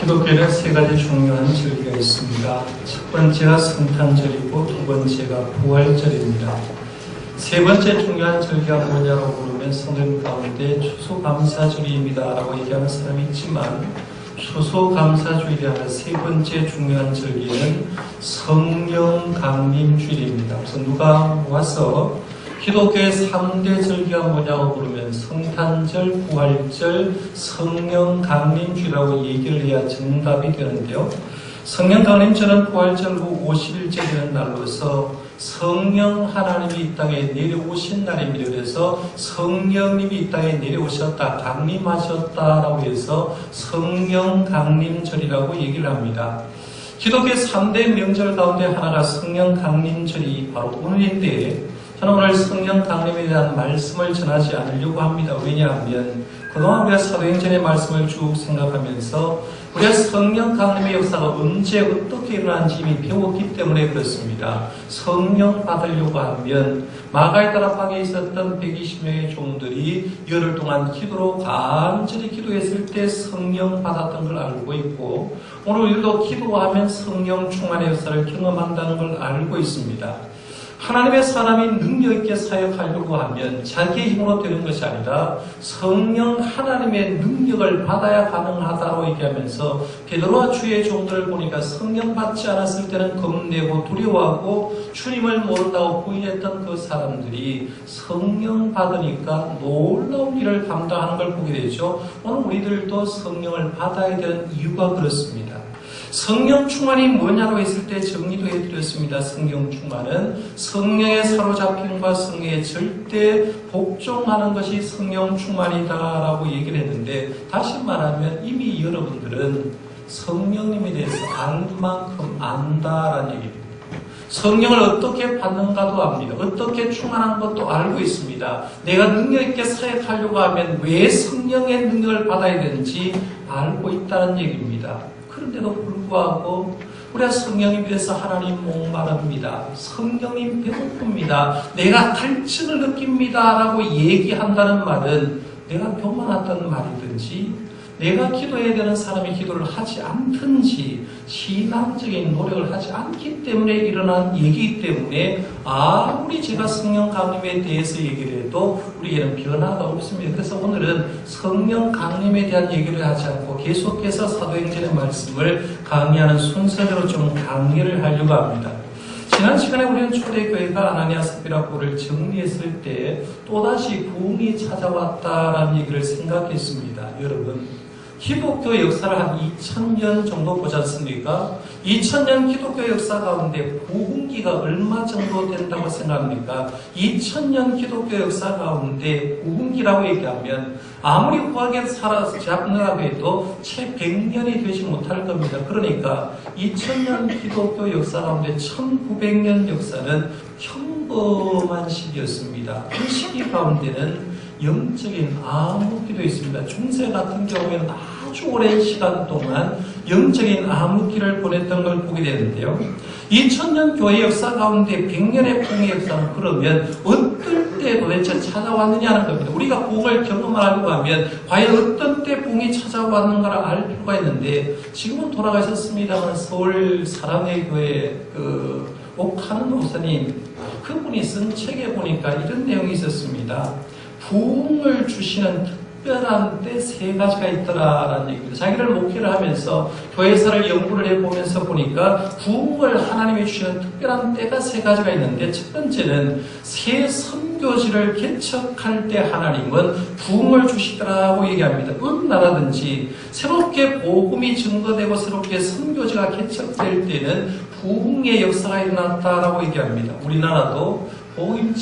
기독교에는 세 가지 중요한 절기가 있습니다. 첫 번째가 성탄절이고 두 번째가 부활절입니다. 세 번째 중요한 절기가 뭐냐고 물으면 성경 가운데 추수감사주일입니다 라고 얘기하는 사람이 있지만 추수감사주일이라는 세 번째 중요한 절기는 성령강림주일입니다. 그래서 누가 와서 기독교의 3대 절기가 뭐냐고 물으면 성탄절, 부활절, 성령강림주일이라고 얘기를 해야 정답이 되는데요. 성령강림절은 부활절 후 50일째 되는 날로서 성령 하나님이 이 땅에 내려오신 날입니다. 그래서 성령님이 이 땅에 내려오셨다, 강림하셨다라고 해서 성령강림절이라고 얘기를 합니다. 기독교의 3대 명절 가운데 하나가 성령강림절이 바로 오늘인데 저는 오늘 성령 강림에 대한 말씀을 전하지 않으려고 합니다. 왜냐하면 그동안 우리가 사도행전의 말씀을 쭉 생각하면서 우리가 성령 강림의 역사가 언제 어떻게 일어난지 이미 배웠기 때문에 그렇습니다. 성령 받으려고 하면 마가의 다락방에 있었던 120명의 종들이 열흘 동안 기도로 간절히 기도했을 때 성령 받았던 걸 알고 있고 오늘 우리도 기도하면 성령 충만의 역사를 경험한다는 걸 알고 있습니다. 하나님의 사람이 능력 있게 사역하려고 하면 자기의 힘으로 되는 것이 아니라 성령 하나님의 능력을 받아야 가능하다고 얘기하면서 베드로와 주의 종들을 보니까 성령 받지 않았을 때는 겁내고 두려워하고 주님을 모른다고 부인했던 그 사람들이 성령 받으니까 놀라운 일을 감당하는 걸 보게 되죠. 오늘 우리들도 성령을 받아야 되는 이유가 그렇습니다. 성령 충만이 뭐냐고 했을 때 정리도 해드렸습니다. 성령 충만은 성령의 사로잡힘과 성령에 절대 복종하는 것이 성령 충만이다라고 얘기를 했는데 다시 말하면 이미 여러분들은 성령님에 대해서 알 만큼 안다라는 얘기입니다. 성령을 어떻게 받는가도 압니다. 어떻게 충만한 것도 알고 있습니다. 내가 능력 있게 사역하려고 하면 왜 성령의 능력을 받아야 되는지 알고 있다는 얘기입니다. 그런데도 불구하고 우리가 성령님에 대해서 하나님 목마릅니다. 성령님 배고픕니다. 내가 갈증을 느낍니다 라고 얘기한다는 말은 내가 교만했던 말이든지 내가 기도해야 되는 사람이 기도를 하지 않든지 신앙적인 노력을 하지 않기 때문에 일어난 얘기이기 때문에 아무리 제가 성령 강림에 대해서 얘기를 해도 우리에게는 변화가 없습니다. 그래서 오늘은 성령 강림에 대한 얘기를 하지 않고 계속해서 사도행전의 말씀을 강의하는 순서대로 좀 강의를 하려고 합니다. 지난 시간에 우리는 초대교회가 아나니아 삽비라 꼴을 정리했을 때 또다시 부흥이 찾아왔다라는 얘기를 생각했습니다. 여러분 기독교 역사를 한 2000년 정도 보지 않습니까? 2000년 기독교 역사 가운데 부흥기가 얼마 정도 된다고 생각합니까? 2000년 기독교 역사 가운데 부흥기라고 얘기하면 아무리 후하게 잡는다고 해도 채 100년이 되지 못할 겁니다. 그러니까 2000년 기독교 역사 가운데 1900년 역사는 평범한 시기였습니다. 그 시기 가운데는 영적인 암흑기도 있습니다. 중세 같은 경우에는 아주 오랜 시간 동안 영적인 암흑기를 보냈던 걸 보게 되는데요. 2000년 교회 역사 가운데 100년의 부흥의 역사는 그러면 어떨 때 도대체 찾아왔느냐는 겁니다. 우리가 부흥을 경험하려고 하면 과연 어떤 때 부흥이 찾아왔는가를 알 필요가 있는데 지금은 돌아가셨습니다만 서울 사랑의 교회 옥하는 목사님 그분이 쓴 책에 보니까 이런 내용이 있었습니다. 부흥을 주시는 특별한 때 세 가지가 있더라라는 얘기입니다. 자기를 목회를 하면서 교회사를 연구를 해보면서 보니까 부흥을 하나님이 주시는 특별한 때가 세 가지가 있는데 첫 번째는 새 선교지를 개척할 때 하나님은 부흥을 주시더라고 얘기합니다. 어느 나라든지 새롭게 복음이 증거되고 새롭게 선교지가 개척될 때는 부흥의 역사가 일어났다라고 얘기합니다. 우리나라도 복음이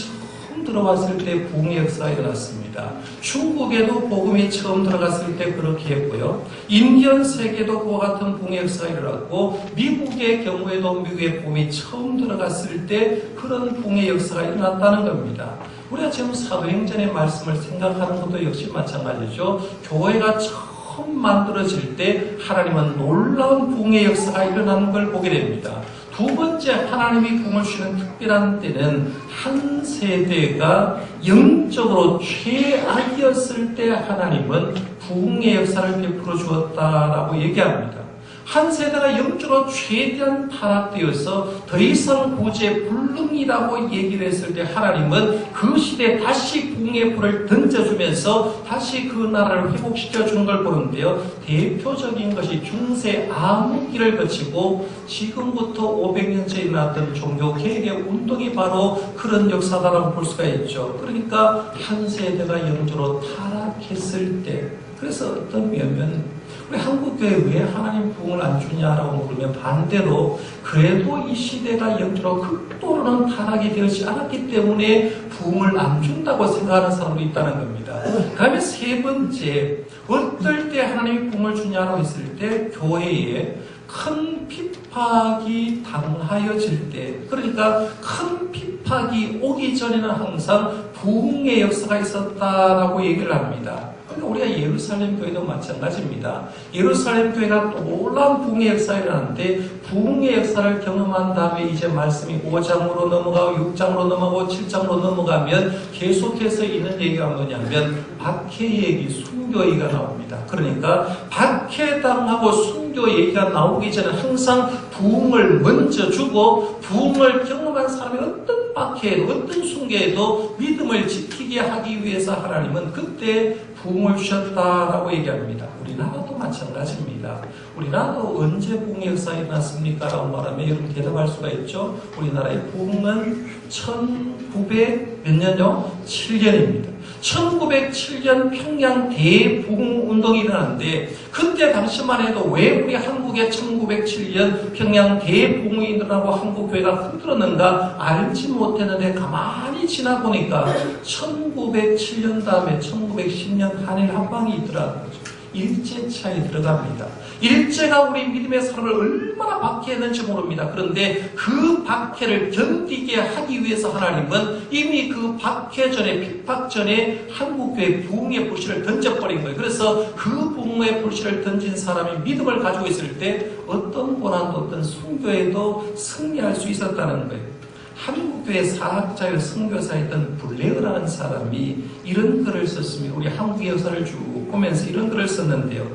들어왔을 때 부흥의 역사가 일어났습니다. 중국에도 복음이 처음 들어갔을 때 그렇게 했고요. 인디언 세계도 그와 같은 부흥의 역사가 일어났고 미국의 경우에도 미국의 복음이 처음 들어갔을 때 그런 부흥의 역사가 일어났다는 겁니다. 우리가 지금 사도행전의 말씀을 생각하는 것도 역시 마찬가지죠. 교회가 처음 만들어질 때 하나님은 놀라운 부흥의 역사가 일어나는 걸 보게 됩니다. 두 번째 하나님이 부흥을 주시는 특별한 때는 한 세대가 영적으로 최악이었을 때 하나님은 부흥의 역사를 베풀어 주었다라고 얘기합니다. 한 세대가 영적으로 최대한 타락되어서 더 이상 구제 불능이라고 얘기를 했을 때 하나님은 그 시대에 다시 부흥의 불을 던져주면서 다시 그 나라를 회복시켜주는 걸 보는데요. 대표적인 것이 중세 암흑기를 거치고 지금부터 500년째 일어났던 종교개혁의 운동이 바로 그런 역사다라고 볼 수가 있죠. 그러니까 한 세대가 영적으로 타락했을 때, 그래서 어떤 면면 우리 한국교회 왜 하나님 부흥을 안 주냐라고 물으면 반대로 그래도 이 시대가 영적으로 극도로는 타락이 되지 않았기 때문에 부흥을 안 준다고 생각하는 사람도 있다는 겁니다. 그 다음에 세 번째, 어떨 때 하나님이 부흥을 주냐고 했을 때 교회에 큰 핍박이 당하여질 때, 그러니까 큰 핍박이 오기 전에는 항상 부흥의 역사가 있었다라고 얘기를 합니다. 우리가 예루살렘 교회도 마찬가지입니다. 예루살렘 교회가 놀라운 부흥의 역사가 일어나는데 부흥의 역사를 경험한 다음에 이제 말씀이 5장으로 넘어가고 6장으로 넘어가고 7장으로 넘어가면 계속해서 있는 얘기가 뭐냐면 박해 얘기, 순교 얘기가 나옵니다. 그러니까 박해당하고 순교 얘기가 나오기 전에 항상 부흥을 먼저 주고 부흥을 경험한 사람이 어떤 박해에도 어떤 순교에도 믿음을 지키게 하기 위해서 하나님은 그때 부흥을 주셨다라고 얘기합니다. 우리나라도 마찬가지입니다. 우리나라도 언제 부흥의 역사가 일어났습니까? 라고 말하면 여러분 대답할 수가 있죠. 우리나라의 부흥은 1900 몇 년요? 7년입니다. 1907년 평양 대부흥 운동이 일어났는데 그때 당시만 해도 왜 우리 한국에 1907년 평양 대부흥이 일어나고 한국교회가 흔들었는가 알지 못했는데 가만히 지나보니까 1907년 다음에 1910년 한일 한방이 있더라고요. 일제차에 들어갑니다. 일제가 우리 믿음의 사람을 얼마나 박해했는지 모릅니다. 그런데 그 박해를 견디게 하기 위해서 하나님은 이미 그 박해 전에, 핍박 전에 한국교회 부흥의 불씨를 던져버린 거예요. 그래서 그 부흥의 불씨를 던진 사람이 믿음을 가지고 있을 때 어떤 고난도 어떤 순교에도 승리할 수 있었다는 거예요. 한국교회 사학자여 선교사였던 블레어라는 사람이 이런 글을 썼습니다. 우리 한국의 역사를 쭉 보면서 이런 글을 썼는데요.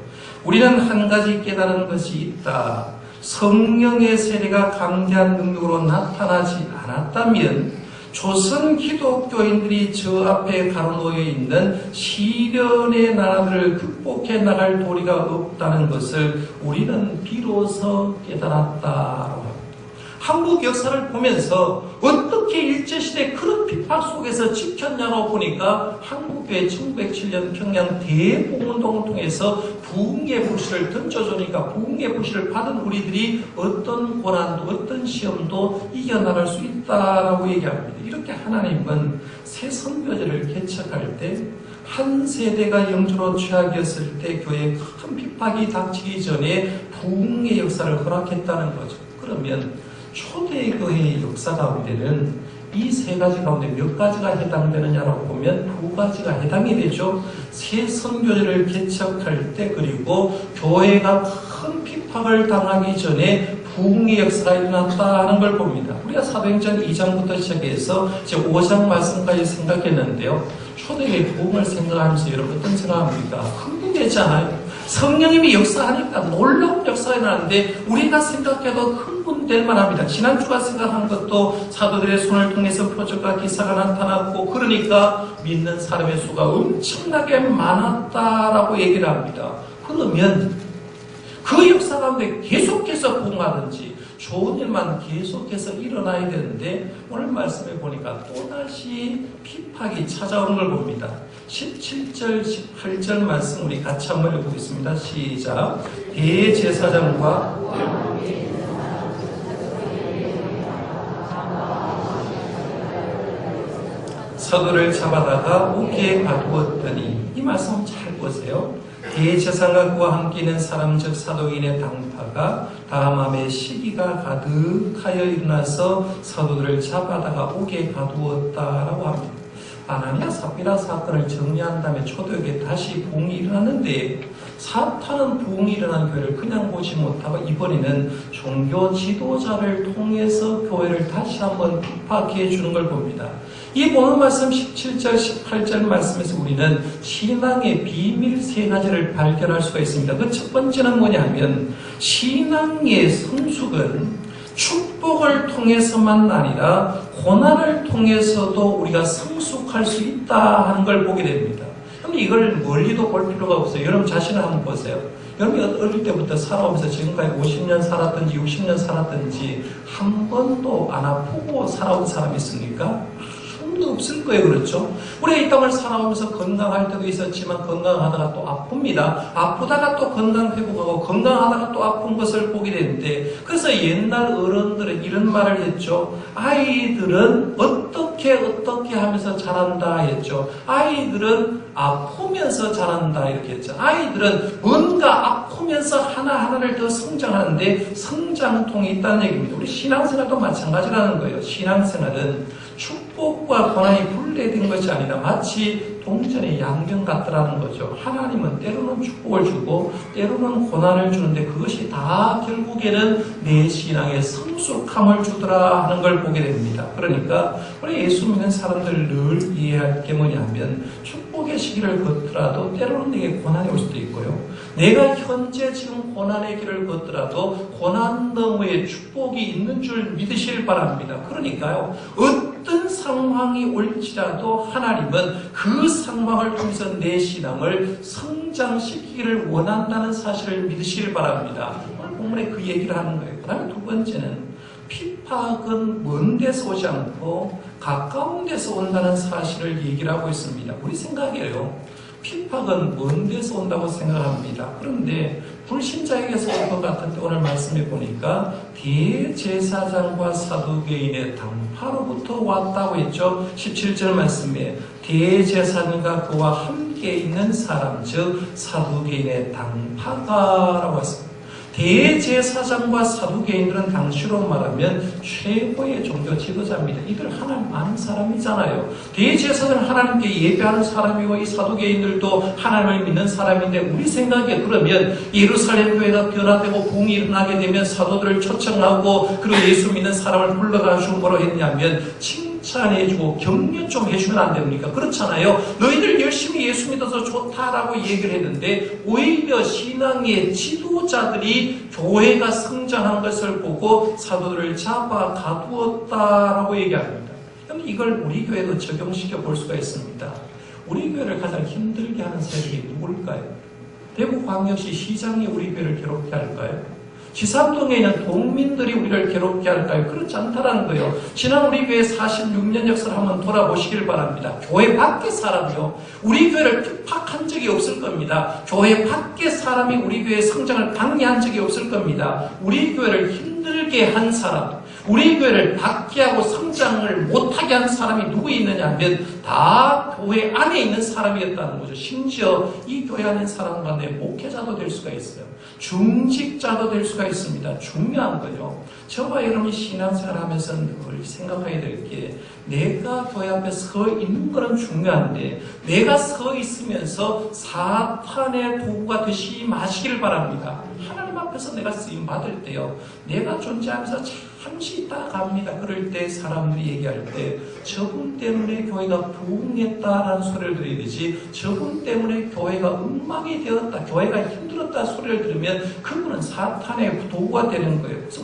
우리는 한 가지 깨달은 것이 있다. 성령의 세례가 강대한 능력으로 나타나지 않았다면 조선 기독교인들이 저 앞에 가로놓여 있는 시련의 나라들을 극복해 나갈 도리가 없다는 것을 우리는 비로소 깨달았다라고 합니다. 한국 역사를 보면서 어떻게 일제시대 그런 핍박 속에서 지켰냐고 보니까 한국교회 1907년 평양 대부흥운동을 통해서 부흥의 불씨를 던져주니까 부흥의 불씨를 받은 우리들이 어떤 고난도 어떤 시험도 이겨나갈 수 있다라고 얘기합니다. 이렇게 하나님은 새 선교제를 개척할 때 한 세대가 영적으로 취약이었을 때 교회에 큰 핍박이 닥치기 전에 부흥의 역사를 허락했다는 거죠. 그러면 초대교회의 역사 가운데는 이 세 가지 가운데 몇 가지가 해당되느냐라고 보면 두 가지가 해당이 되죠. 새 선교제를 개척할 때 그리고 교회가 큰 핍박을 당하기 전에 부흥의 역사가 일어났다는 걸 봅니다. 우리가 사도행전 2장부터 시작해서 이제 5장 말씀까지 생각했는데요. 초대교회 부흥을 생각하면서 여러분 어떤 생각합니까? 흥분되잖아요. 성령님이 역사하니까 놀라운 역사가 일어나는데 우리가 생각해도 흥분될 만합니다. 지난주가 생각한 것도 사도들의 손을 통해서 표적과 기사가 나타났고 그러니까 믿는 사람의 수가 엄청나게 많았다라고 얘기를 합니다. 그러면 그 역사 가운데 계속해서 부흥하든지 좋은 일만 계속해서 일어나야 되는데 오늘 말씀해 보니까 또다시 핍박이 찾아오는 걸 봅니다. 17절, 18절 말씀 우리 같이 한번 읽어보겠습니다. 시작. 대제사장과 서두를 잡아다가 옥에 가두었더니 이 말씀 잘 보세요. 대제사장과 그와 함께 있는 사람 즉 사도인의 당파가 다함함에 시기가 가득하여 일어나서 사도들을 잡아다가 옥에 가두었다라고 합니다. 아나니아 삽비라 사건을 정리한 다음에 초대교회에 다시 부흥이 일어났는데 사탄은 부흥이 일어난 교회를 그냥 보지 못하고 이번에는 종교 지도자를 통해서 교회를 다시 한번 핍박해 주는 걸 봅니다. 이 본문 말씀 17절, 18절 말씀에서 우리는 신앙의 비밀 세 가지를 발견할 수가 있습니다. 그 첫 번째는 뭐냐면 신앙의 성숙은 축복을 통해서만 아니라 고난을 통해서도 우리가 성숙할 수 있다 하는 걸 보게 됩니다. 그럼 이걸 멀리도 볼 필요가 없어요. 여러분 자신을 한번 보세요. 여러분이 어릴 때부터 살아오면서 지금까지 50년 살았든지 60년 살았든지 한 번도 안 아프고 살아온 사람이 있습니까? 없을 거예요. 그렇죠? 우리가 이 땅을 살아오면서 건강할 때도 있었지만 건강하다가 또 아픕니다. 아프다가 또 건강 회복하고 건강하다가 또 아픈 것을 보게 되는데 그래서 옛날 어른들은 이런 말을 했죠. 아이들은 어떻게 하면서 자란다 했죠. 아이들은 아프면서 자란다 이렇게 했죠. 아이들은 뭔가 아프면서 하나하나를 더 성장하는데 성장통이 있다는 얘기입니다. 우리 신앙생활도 마찬가지라는 거예요. 신앙생활은 축복과 고난이 분리된 것이 아니라 마치 동전의 양면 같더라는 거죠. 하나님은 때로는 축복을 주고 때로는 고난을 주는데 그것이 다 결국에는 내 신앙의 성숙함을 주더라 하는 걸 보게 됩니다. 그러니까 우리 예수 믿는 사람들 늘 이해할 게 뭐냐면 축복의 시기를 걷더라도 때로는 내게 고난이 올 수도 있고요. 내가 현재 지금 고난의 길을 걷더라도 고난 너머에 축복이 있는 줄 믿으실 바랍니다. 그러니까요. 어떤 상황이 올지라도 하나님은 그 상황을 통해서 내 신앙을 성장시키기를 원한다는 사실을 믿으시길 바랍니다. 오늘 본문에 그 얘기를 하는 거예요. 그 다음에 두 번째는 핍박은 먼 데서 오지 않고 가까운 데서 온다는 사실을 얘기를 하고 있습니다. 우리 생각이에요. 핍박은 먼 데서 온다고 생각합니다. 그런데 불신자에게서 올 것 같은데 오늘 말씀해 보니까 대제사장과 사두개인의 당파로부터 왔다고 했죠. 17절 말씀에 대제사장과 그와 함께 있는 사람 즉 사두개인의 당파가라고 했습니다. 대제사장과 사두개인들은 당시로 말하면 최고의 종교 지도자입니다. 이들 하나님 아는 사람이잖아요. 대제사장은 하나님께 예배하는 사람이고 이 사두개인들도 하나님을 믿는 사람인데 우리 생각에 그러면 예루살렘 교회가 변화되고 부흥이 일어나게 되면 사도들을 초청하고 그리고 예수 믿는 사람을 불러가지고 뭐로 했냐면 칭찬해주고 격려 좀 해주면 안 됩니까? 그렇잖아요. 너희들 열심히 예수 믿어서 좋다라고 얘기를 했는데 오히려 신앙의 지도자들이 교회가 성장한 것을 보고 사도들을 잡아 가두었다라고 얘기합니다. 그럼 이걸 우리 교회도 적용시켜 볼 수가 있습니다. 우리 교회를 가장 힘들게 하는 세력이 누굴까요? 대구광역시 시장이 우리 교회를 괴롭게 할까요? 지삼동에 있는 동민들이 우리를 괴롭게 할까요? 그렇지 않다라는 거예요. 지난 우리 교회 46년 역사를 한번 돌아보시길 바랍니다. 교회 밖의 사람이요. 우리 교회를 핍박한 적이 없을 겁니다. 교회 밖의 사람이 우리 교회의 성장을 방해한 적이 없을 겁니다. 우리 교회를 힘들게 한 사람, 우리 교회를 박해하고 성장을 못하게 한 사람이 누구 있느냐 하면 다 교회 안에 있는 사람이었다는 거죠. 심지어 이 교회 안에 사람 가운데 목회자도 될 수가 있어요. 중직자도 될 수가 있습니다. 중요한 거죠. 저와 여러분이 신앙생활 하면서 늘 생각해야 될 게 내가 교회 앞에 서 있는 거는 중요한데 내가 서 있으면서 사탄의 도구가 되지 마시길 바랍니다. 하나님 앞에서 내가 쓰임 받을 때요. 내가 존재하면서 잠시 있다가 갑니다. 그럴 때 사람들이 얘기할 때 저분 때문에 교회가 부흥했다라는 소리를 들어야 되지 저분 때문에 교회가 엉망이 되었다. 교회가 힘들었다 소리를 들으면 그분은 사탄의 도구가 되는 거예요. 그래서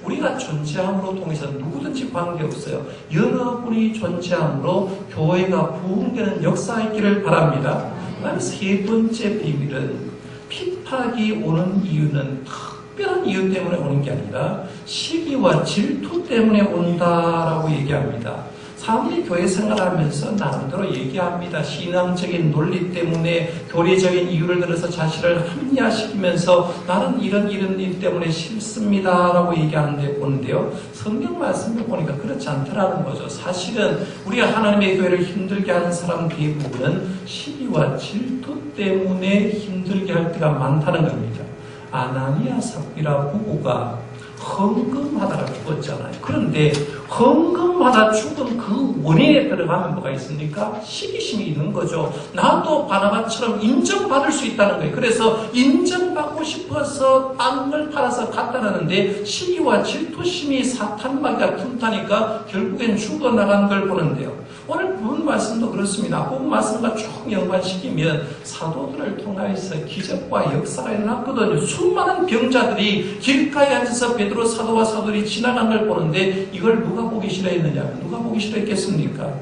우리가 존재함으로 통해서 누구든지 관계없어요. 여러분이 존재함으로 교회가 부흥되는 역사가 있기를 바랍니다. 그다음에 세 번째 비밀은 핍박이 오는 이유는 특별한 이유 때문에 오는 게 아니라 시기와 질투 때문에 온다라고 얘기합니다. 사람들이 교회 생활하면서 나름대로 얘기합니다. 신앙적인 논리 때문에 교리적인 이유를 들어서 자신을 합리화시키면서 나는 이런 일 때문에 싫습니다라고 얘기하는데 보는데요. 성경 말씀을 보니까 그렇지 않더라는 거죠. 사실은 우리가 하나님의 교회를 힘들게 하는 사람 대부분은 시기와 질투 때문에 힘들게 할 때가 많다는 겁니다. 아나니아 삽비라 부부가 헌금하다가 죽었잖아요. 그런데 헌금하다 죽은 그 원인에 들어가면 뭐가 있습니까? 시기심이 있는 거죠. 나도 바나바처럼 인정받을 수 있다는 거예요. 그래서 인정받고 싶어서 땅을 팔아서 갖다 놨는데 시기와 질투심이 사탄마귀가 틈타니까 결국엔 죽어나간 걸 보는데요. 오늘 본 말씀도 그렇습니다. 본 말씀과 쭉 연관시키면 사도들을 통해서 기적과 역사가 일어났거든요. 수많은 병자들이 길가에 앉아서 베드로 사도와 사도들이 지나간 걸 보는데 이걸 누가 보기 싫어했느냐? 누가 보기 싫어했겠습니까?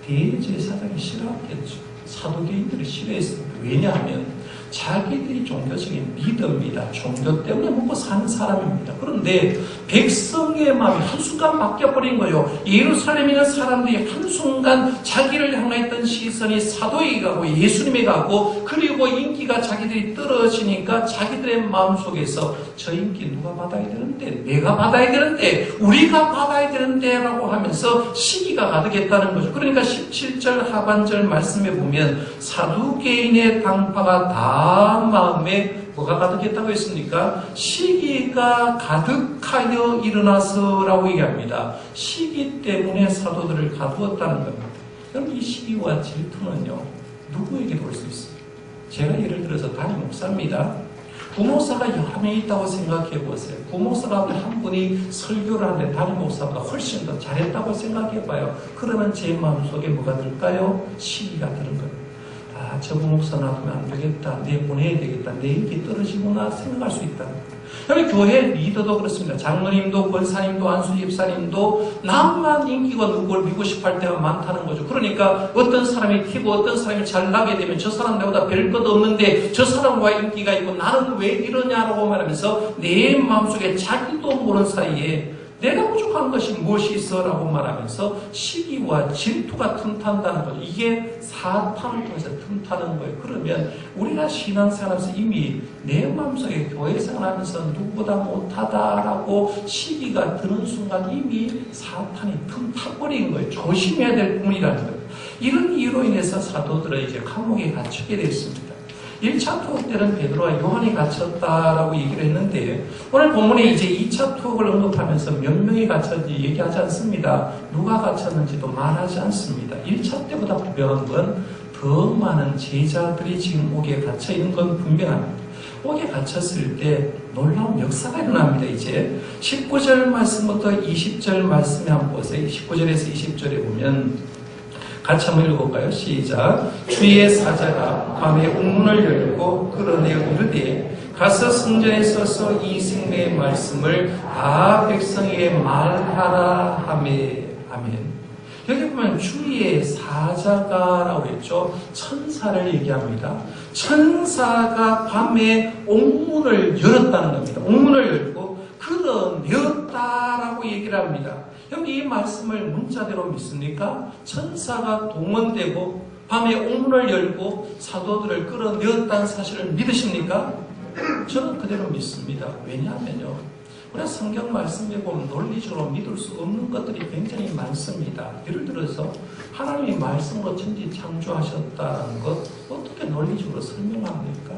대제사장이 싫어했겠죠. 사도계인들이 싫어했습니다. 왜냐하면 자기들이 종교적인 리더입니다. 종교 때문에 먹고 사는 사람입니다. 그런데 백성의 마음이 한순간 바뀌어버린 거예요. 예루살렘에 있는 사람들이 한순간 자기를 향했던 시선이 사도에게 가고 예수님에게 가고 그리고 인기가 자기들이 떨어지니까 자기들의 마음속에서 저 인기 누가 받아야 되는데 내가 받아야 되는데 우리가 받아야 되는데 라고 하면서 시기가 가득했다는 거죠. 그러니까 17절 하반절 말씀에 보면 사두개인의 당파가 다 마음에 뭐가 가득했다고 했습니까? 시기가 가득하여 일어나서라고 얘기합니다. 시기 때문에 사도들을 가두었다는 겁니다. 그럼 이 시기와 질투는요, 누구에게도 올 수 있어요. 제가 예를 들어서 담임 목사입니다. 부목사가 여러 명 있다고 생각해 보세요. 부목사가 한 분이 설교를 하는데 담임 목사보다 훨씬 더 잘했다고 생각해 봐요. 그러면 제 마음속에 뭐가 들까요? 시기가 드는 거예요. 아, 저 부목사 놔두면 안 되겠다. 내보내야 되겠다. 내 인기 떨어지구나 생각할 수 있다. 여기 교회 리더도 그렇습니다. 장로님도 권사님도 안수집사님도 남만 인기가 누구를 믿고 싶어 할 때가 많다는 거죠. 그러니까 어떤 사람이 튀고 어떤 사람이 잘 나게 되면 저 사람 나보다 별 것 없는데 저 사람과 인기가 있고 나는 왜 이러냐라고 말하면서 내 마음속에 자기도 모르는 사이에 내가 부족한 것이 무엇이 있어라고 말하면서 시기와 질투가 틈탄다는 거죠. 이게 사탄을 통해서 틈타는 거예요. 그러면 우리가 신앙생활하면서 이미 내 마음속에 교회 생활하면서 누구보다 못하다라고 시기가 드는 순간 이미 사탄이 틈타버린 거예요. 조심해야 될 부분이라는 거예요. 이런 이유로 인해서 사도들은 이제 감옥에 갇히게 됐습니다. 1차 투옥 때는 베드로와 요한이 갇혔다라고 얘기를 했는데 오늘 본문에 이제 2차 투옥을 언급하면서 몇 명이 갇혔는지 얘기하지 않습니다. 누가 갇혔는지도 말하지 않습니다. 1차 때보다 분명한 건 더 많은 제자들이 지금 옥에 갇혀 있는 건 분명합니다. 옥에 갇혔을 때 놀라운 역사가 일어납니다. 이제 19절 말씀부터 20절 말씀에 한번 보세요. 19절에서 20절에 보면 같이 한번 읽어볼까요? 시작. 주의 사자가 밤에 옥문을 열고 끌어내어 이르되 가서 성전에 서서 이 생명의 말씀을 다 백성에게 말하라 하매. 아멘. 여기 보면 주의 사자가라고 했죠. 천사를 얘기합니다. 천사가 밤에 옥문을 열었다는 겁니다. 옥문을 열고 끌어내었다라고 얘기를 합니다. 여기 이 말씀을 문자대로 믿습니까? 천사가 동원되고 밤에 옥문을 열고 사도들을 끌어내었다는 사실을 믿으십니까? 저는 그대로 믿습니다. 왜냐하면요, 우리가 성경 말씀에 보면 논리적으로 믿을 수 없는 것들이 굉장히 많습니다. 예를 들어서 하나님이 말씀으로 천지 창조하셨다는 것 어떻게 논리적으로 설명합니까?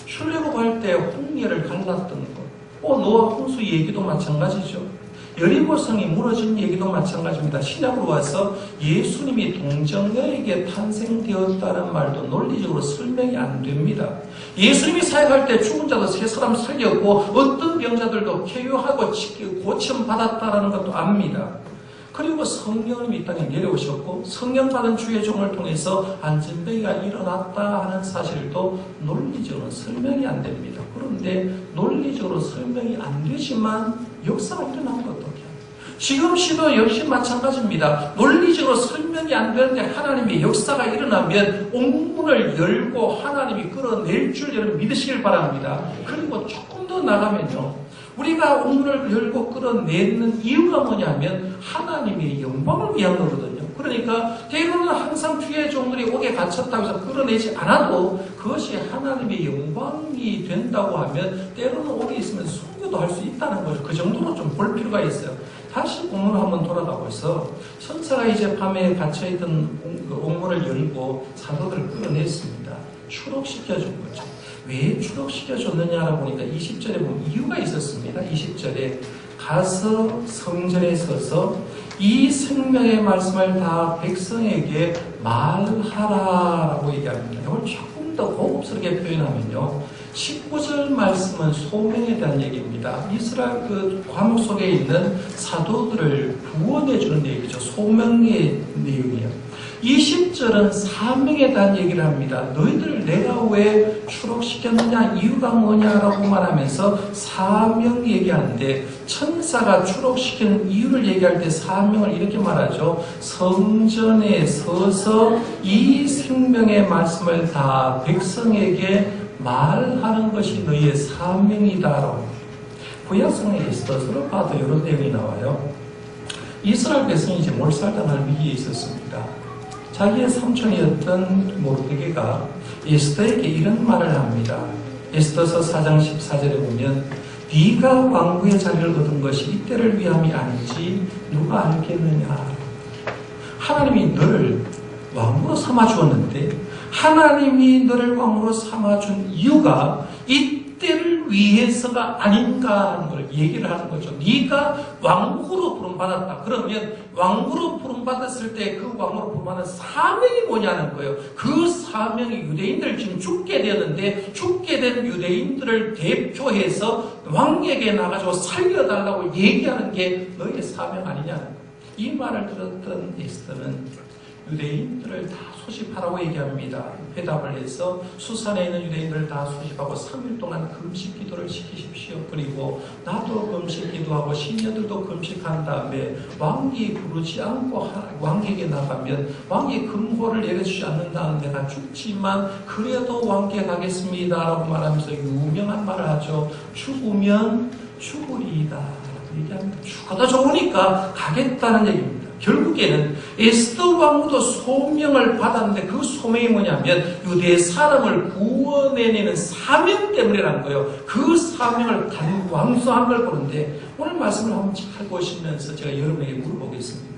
출애굽할 때 홍해를 갈랐던 것, 노아 홍수 얘기도 마찬가지죠. 여리고성이 무너진 얘기도 마찬가지입니다. 신약으로 와서 예수님이 동정녀에게 탄생되었다는 말도 논리적으로 설명이 안 됩니다. 예수님이 사역할 때 죽은 자도 세 사람 살렸고 어떤 병자들도 쾌유하고 고침받았다는 것도 압니다. 그리고 성령님이 이 땅에 내려오셨고 성령 받은 주의 종을 통해서 안전병이가 일어났다 하는 사실도 논리적으로 설명이 안 됩니다. 그런데 논리적으로 설명이 안 되지만 역사가 일어난 것 어떻게 해요? 지금 시도 역시 마찬가지입니다. 논리적으로 설명이 안 되는데 하나님의 역사가 일어나면 옥문을 열고 하나님이 끌어낼 줄 여러분 믿으시길 바랍니다. 그리고 조금 더 나가면요, 우리가 옥문을 열고 끌어내는 이유가 뭐냐면 하나님의 영광을 위한 거거든요. 그러니까 때로는 항상 주의 종들이 옥에 갇혔다고 해서 끌어내지 않아도 그것이 하나님의 영광이 된다고 하면 때로는 옥에 있으면 순교도 할 수 있다는 거죠. 그 정도로 좀 볼 필요가 있어요. 다시 옥문을 한번 돌아가고서 천사가 이제 밤에 갇혀있던 옥문을 열고 사도들을 끌어냈습니다. 추록시켜준 거죠. 왜 추록시켜줬느냐라고 보니까 20절에 보면 이유가 있었습니다. 20절에 가서 성전에 서서 이 생명의 말씀을 다 백성에게 말하라라고 얘기합니다. 이걸 조금 더 고급스럽게 표현하면요, 19절 말씀은 소명에 대한 얘기입니다. 이스라엘 그 과목 속에 있는 사도들을 구원해주는 얘기죠. 소명의 내용이에요. 20절은 사명에 대한 얘기를 합니다. 너희들 내가 왜 추록시켰느냐, 이유가 뭐냐라고 말하면서 사명 얘기하는데, 천사가 추록시키는 이유를 얘기할 때 사명을 이렇게 말하죠. 성전에 서서 이 생명의 말씀을 다 백성에게 말하는 것이 너희의 사명이다라고. 구약성경에 있어서 봐도 이런 내용이 나와요. 이스라엘 백성이 이제 몰살당할 위기에 있었습니다. 자기의 삼촌이었던 모르드게가 에스더에게 이런 말을 합니다. 에스더서 4장 14절에 보면 네가 왕후의 자리를 얻은 것이 이때를 위함이 아닌지 누가 알겠느냐. 하나님이 너를 왕으로 삼아주었는데, 하나님이 너를 왕으로 삼아준 이유가 이때를 위해서가 아닌가 하는 걸 얘기를 하는 거죠. 네가 왕으로 부름받았다. 그러면 왕으로 부름받았을 때 그 왕으로 부름받은 사명이 뭐냐는 거예요. 그 사명이 유대인들 지금 죽게 되었는데, 죽게 된 유대인들을 대표해서 왕에게 나가서 살려달라고 얘기하는 게 너의 사명 아니냐는 거예요. 이 말을 들었던 에스더는 유대인들을 다 소집하라고 얘기합니다. 회답을 해서 수산에 있는 유대인들을 다 소집하고 3일 동안 금식 기도를 시키십시오. 그리고 나도 금식 기도하고 시녀들도 금식한 다음에 왕이 부르지 않고 왕에게 나가면 왕이 금고를 내려주지 않는다는 내가 죽지만 그래도 왕께 가겠습니다 라고 말하면서 유명한 말을 하죠. 죽으면 죽으리이다. 얘기합니다. 죽어도 좋으니까 가겠다는 얘기입니다. 결국에는 에스더 왕후도 소명을 받았는데 그 소명이 뭐냐면 유대 사람을 구원해내는 사명 때문이라는 거예요. 그 사명을 완수한 걸 보는데, 오늘 말씀을 한번 잘 보시면서 제가 여러분에게 물어보겠습니다.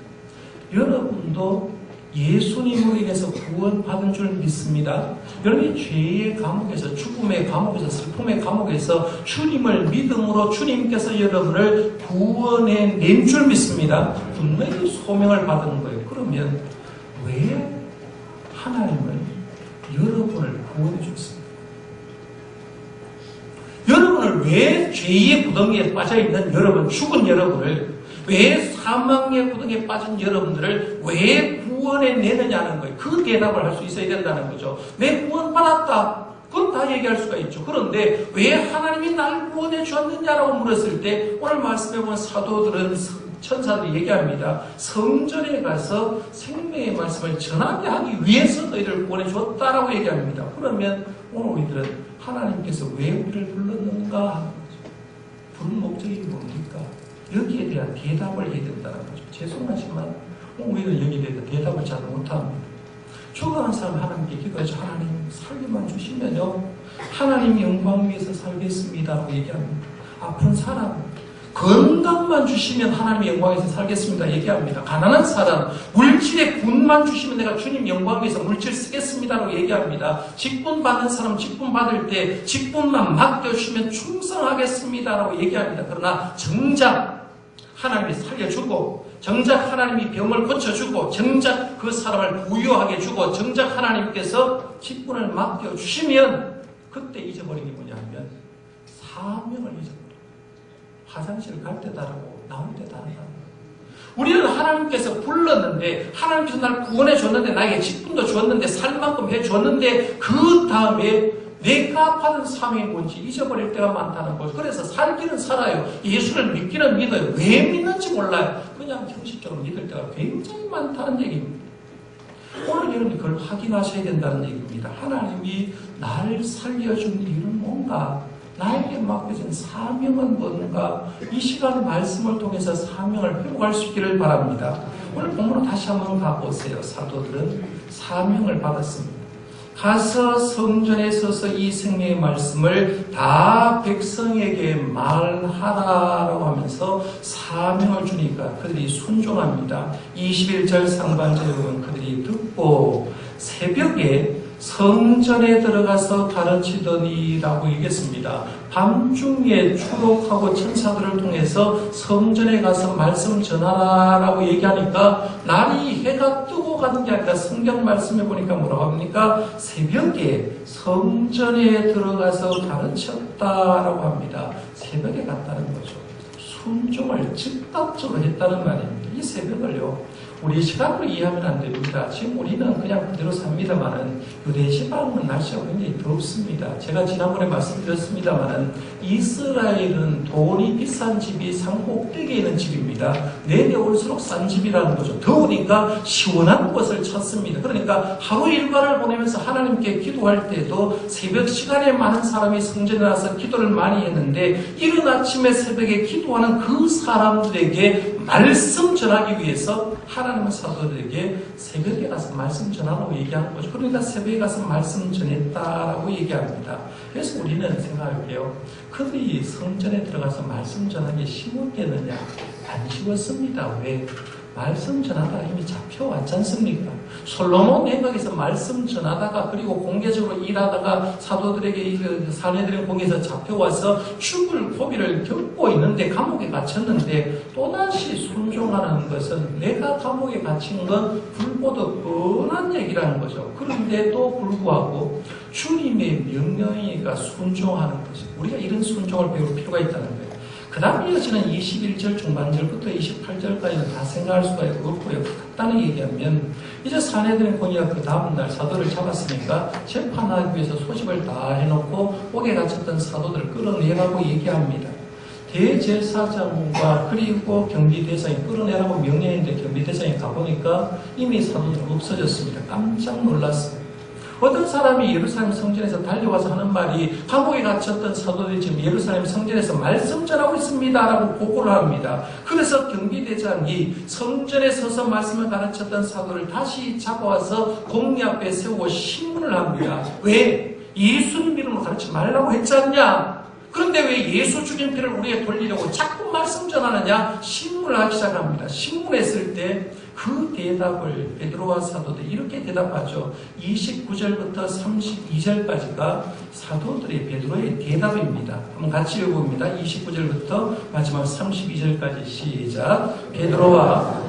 여러분도 예수님으로 인해서 구원받은 줄 믿습니다. 여러분이 죄의 감옥에서, 죽음의 감옥에서, 슬픔의 감옥에서 주님을 믿음으로 주님께서 여러분을 구원해낸 줄 믿습니다. 분명히 소명을 받은 거예요. 그러면 왜 하나님은 여러분을 구원해 줬습니까? 여러분을 왜 죄의 구덩이에 빠져있는 여러분, 죽은 여러분을, 왜 사망의 구덩이에 빠진 여러분들을 왜 구원해내느냐는 거예요. 그 대답을 할 수 있어야 된다는 거죠. 내 구원받았다. 그건 다 얘기할 수가 있죠. 그런데 왜 하나님이 날 구원해 주었느냐라고 물었을 때, 오늘 말씀해 본 사도들은, 천사들이 얘기합니다. 성전에 가서 생명의 말씀을 전하게 하기 위해서 너희를 구원해 주었다라고 얘기합니다. 그러면 오늘 우리들은 하나님께서 왜 우리를 불렀는가 하는 거죠. 부른 목적이 뭡니까? 여기에 대한 대답을 해야 된다는 거죠. 죄송하지만 우리는 여기에 대해서 대답을 잘 못합니다. 죽어가는 사람 하나님께 기도해서 하나님 살기만 주시면요, 하나님 영광 위해서 살겠습니다라고 얘기합니다. 아픈 사람 건강만 주시면 하나님 영광에서 살겠습니다 얘기합니다. 가난한 사람 물질의 군만 주시면 내가 주님 영광 위해서 물질 쓰겠습니다라고 얘기합니다. 직분 받는 사람 직분 받을 때 직분만 맡겨주시면 충성하겠습니다라고 얘기합니다. 그러나 정작 하나님이 살려주고, 정작 하나님이 병을 고쳐주고, 정작 그 사람을 부유하게 주고, 정작 하나님께서 직분을 맡겨주시면 그때 잊어버리는 게 뭐냐면 사명을 잊어버려요. 화장실을 갈 때 다르고 나올 때 다르다. 우리는 하나님께서 불렀는데, 하나님께서 날 구원해 줬는데, 나에게 직분도 줬는데, 살 만큼 해 줬는데, 그 다음에 내가 받은 사명이 뭔지 잊어버릴 때가 많다는 거죠. 그래서 살기는 살아요. 예수를 믿기는 믿어요. 왜 믿는지 몰라요. 그냥 형식적으로 믿을 때가 굉장히 많다는 얘기입니다. 오늘 여러분이 그걸 확인하셔야 된다는 얘기입니다. 하나님이 나를 살려준 이유는 뭔가? 나에게 맡겨진 사명은 뭔가? 이 시간 말씀을 통해서 사명을 회복할 수 있기를 바랍니다. 오늘 본문으로 다시 한번 가보세요. 사도들은 사명을 받았습니다. 가서 성전에 서서 이 생명의 말씀을 다 백성에게 말하라라고 하면서 사명을 주니까 그들이 순종합니다. 21절 상반절에 보면 그들이 듣고 새벽에 성전에 들어가서 가르치더니라고 얘기했습니다. 밤중에 추록하고 천사들을 통해서 성전에 가서 말씀 전하라라고 얘기하니까 날이 해가 뜨고 가는 게 아니라 성경 말씀에 보니까 뭐라고 합니까? 새벽에 성전에 들어가서 가르쳤다라고 합니다. 새벽에 갔다는 거죠. 순종을 즉각적으로 했다는 말입니다. 이 새벽을요, 우리 시각으로 이해하면 안 됩니다. 지금 우리는 그냥 그대로 삽니다만은 유대 시방은 날씨가 굉장히 덥습니다. 제가 지난번에 말씀드렸습니다만은 이스라엘은 돈이 비싼 집이 산 꼭대기에 있는 집입니다. 내려올수록 싼 집이라는 거죠. 더우니까 시원한 곳을 찾습니다. 그러니까 하루 일과를 보내면서 하나님께 기도할 때도 새벽 시간에 많은 사람이 성전에 나와서 기도를 많이 했는데 이른 아침에 새벽에 기도하는 그 사람들에게 말씀 전하기 위해서 하나님은 사도들에게 새벽에 가서 말씀 전하라고 얘기하는 거죠. 그러니까 새벽에 가서 말씀 전했다라고 얘기합니다. 그래서 우리는 생각할게요. 그들이 성전에 들어가서 말씀 전하기 쉬웠겠느냐? 안 쉬웠습니다. 왜? 말씀 전하다가 이미 잡혀왔지 않습니까? 솔로몬 내각에서 말씀 전하다가 그리고 공개적으로 일하다가 사도들에게 사내들의 공에서 잡혀와서 죽을 고비를 겪고 있는데 감옥에 갇혔는데 또다시 순종하는 것은 내가 감옥에 갇힌 건 불보듯 뻔한 얘기라는 거죠. 그런데도 불구하고 주님의 명령이니까 순종하는 거죠. 우리가 이런 순종을 배울 필요가 있다는 거예요. 그 다음 이어지는 21절 중반절부터 28절까지는 다 생각할 수가 없고요. 간단히 얘기하면 이제 사내들의 권위가 그 다음날 사도를 잡았으니까 재판하기 위해서 소집을 다 해놓고 옥에 갇혔던 사도들을 끌어내라고 얘기합니다. 대제사장과 그리고 경비대장이 끌어내라고 명령했는데 경비대장이 가보니까 이미 사도들 없어졌습니다. 깜짝 놀랐어요. 어떤 사람이 예루살렘 성전에서 달려와서 하는 말이 감옥에 갇혔던 사도들이 지금 예루살렘 성전에서 말씀 전하고 있습니다 라고 보고를 합니다. 그래서 경비대장이 성전에 서서 말씀을 가르쳤던 사도를 다시 잡아와서 공리 앞에 세우고 신문을 합니다. 왜? 예수님 이름으로 가르치지 말라고 했지 않냐? 그런데 왜 예수 죽인 피를 우리에 돌리려고 자꾸 말씀 전하느냐? 신문을 하기 시작합니다. 신문했을 때 그 대답을 베드로와 사도들이 이렇게 대답하죠. 29절부터 32절까지가 사도들의 베드로의 대답입니다. 한번 같이 읽어봅니다. 29절부터 마지막 32절까지 시작. 베드로와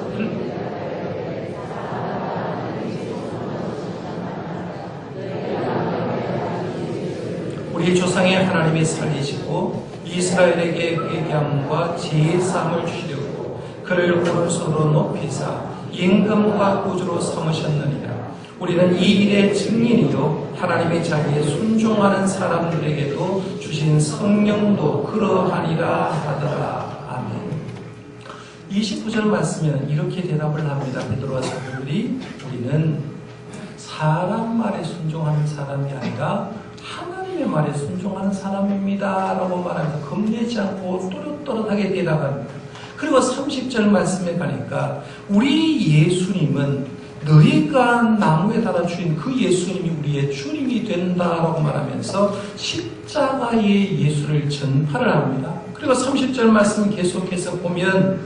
우리 조상의 하나님이 살리시고 이스라엘에게 회개함과 제사함을 주시려고 그를 오른손으로 높이사 임금과 구주로 삼으셨느니라. 우리는 이 일의 증인이요 하나님의 자리에 순종하는 사람들에게도 주신 성령도 그러하니라 하더라. 아멘. 29절 말씀에는 이렇게 대답을 합니다. 베드로와 사도들이 우리는 사람 말에 순종하는 사람이 아니라 하나님의 말에 순종하는 사람입니다 라고 말하면서 겁내지 않고 또렷또렷하게 대답합니다. 그리고 30절 말씀에 가니까 우리 예수님은 너희가 나무에 달아 주인 그 예수님이 우리의 주님이 된다라고 말하면서 십자가의 예수를 전파를 합니다. 그리고 30절 말씀 계속해서 보면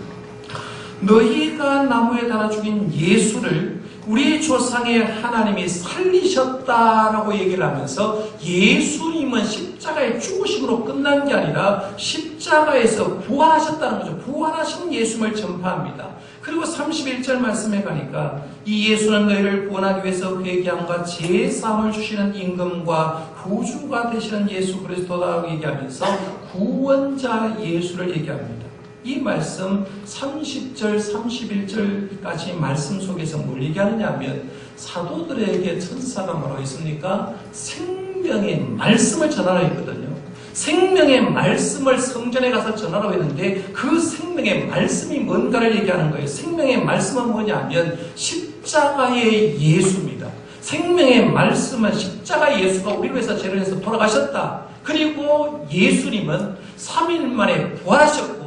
너희가 나무에 달아 죽인 예수를 우리 조상의 하나님이 살리셨다라고 얘기를 하면서 예수님은 십자가의 죽으심으로 끝난 게 아니라 십자가에서 부활하셨다는 거죠. 부활하신 예수님을 전파합니다. 그리고 31절 말씀에 가니까 이 예수는 너희를 구원하기 위해서 회개함과 제사함을 주시는 임금과 구주가 되시는 예수 그리스도라고 얘기하면서 구원자 예수를 얘기합니다. 이 말씀 30절, 31절까지 말씀 속에서 뭘 얘기하느냐 하면 사도들에게 천사가 뭐라고 했습니까? 생명의 말씀을 전하라 했거든요. 생명의 말씀을 성전에 가서 전하라고 했는데 그 생명의 말씀이 뭔가를 얘기하는 거예요. 생명의 말씀은 뭐냐 하면 십자가의 예수입니다. 생명의 말씀은 십자가 예수가 우리를 위해서 죄를 해서 돌아가셨다. 그리고 예수님은 3일 만에 부활하셨고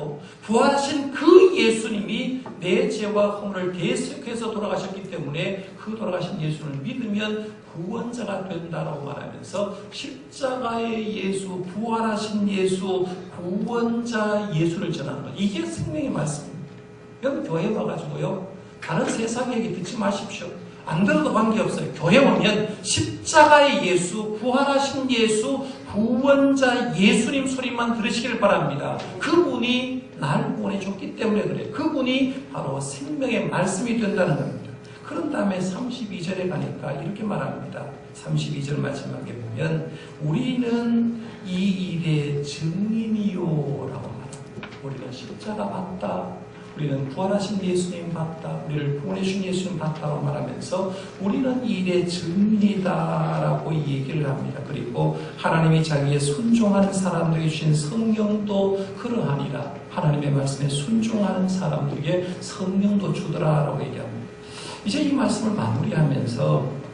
부활하신 그 예수님이 내 죄와 허물을 대속해서 돌아가셨기 때문에 그 돌아가신 예수를 믿으면 구원자가 된다라고 말하면서 십자가의 예수, 부활하신 예수, 구원자 예수를 전하는 것. 이게 생명의 말씀입니다. 여러분 교회에 와가지고요. 다른 세상 얘기 듣지 마십시오. 안 들어도 관계없어요. 교회 오면 십자가의 예수, 부활하신 예수, 구원자 예수님 소리만 들으시길 바랍니다. 그분이 날 구원해줬기 때문에 그래요. 그분이 바로 생명의 말씀이 된다는 겁니다. 그런 다음에 32절에 가니까 이렇게 말합니다. 32절 마지막에 보면 우리는 이 일의 증인이요 라고 말합니다. 우리는 십자가 봤다. 우리는 부활하신 예수님 봤다. 우리를 구원해준 예수님 봤다고 말하면서 우리는 이 일의 증인이다라고 얘기를 합니다. 그리고 하나님이 자기의 순종하는 사람들에게 주신 성령도 그러하니라. 하나님의 말씀에 순종하는 사람들에게 성령도 주더라라고 얘기합니다. 이제 이 말씀을 마무리하면서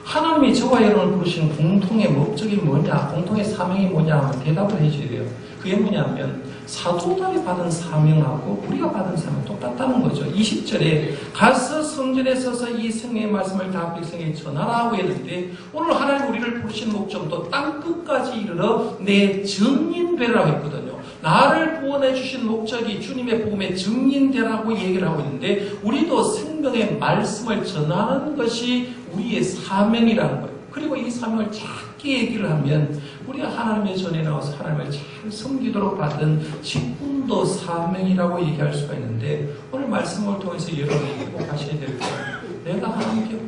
하나님이 저와 여러분을 부르신 공통의 목적이 뭐냐, 공통의 사명이 뭐냐 하면 대답을 해줘야 돼요. 그게 뭐냐면 사도들이 받은 사명하고 우리가 받은 사명 똑같다는 거죠. 20절에 가서 성전에 서서 이 성령의 말씀을 다 백성에게 전하라고 했는데 오늘 하나님 우리를 부르신 목적도 땅끝까지 이르러 내 증인 되라고 했거든요. 나를 구원해 주신 목적이 주님의 복음의 증인되라고 얘기를 하고 있는데 우리도 생명의 말씀을 전하는 것이 우리의 사명이라는 거예요. 그리고 이 사명을 작게 얘기를 하면 우리가 하나님의 전에 나와서 하나님을 잘 섬기도록 받은 직분도 사명이라고 얘기할 수가 있는데 오늘 말씀을 통해서 여러분이 꼭 하셔야 될 거예요. 내가 하나님께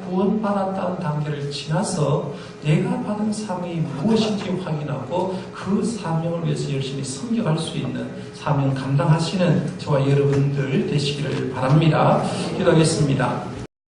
구원받았다는 단계를 지나서 내가 받은 사명이 무엇인지 확인하고 그 사명을 위해서 열심히 섬겨갈 수 있는 사명 감당하시는 저와 여러분들 되시기를 바랍니다. 기도하겠습니다.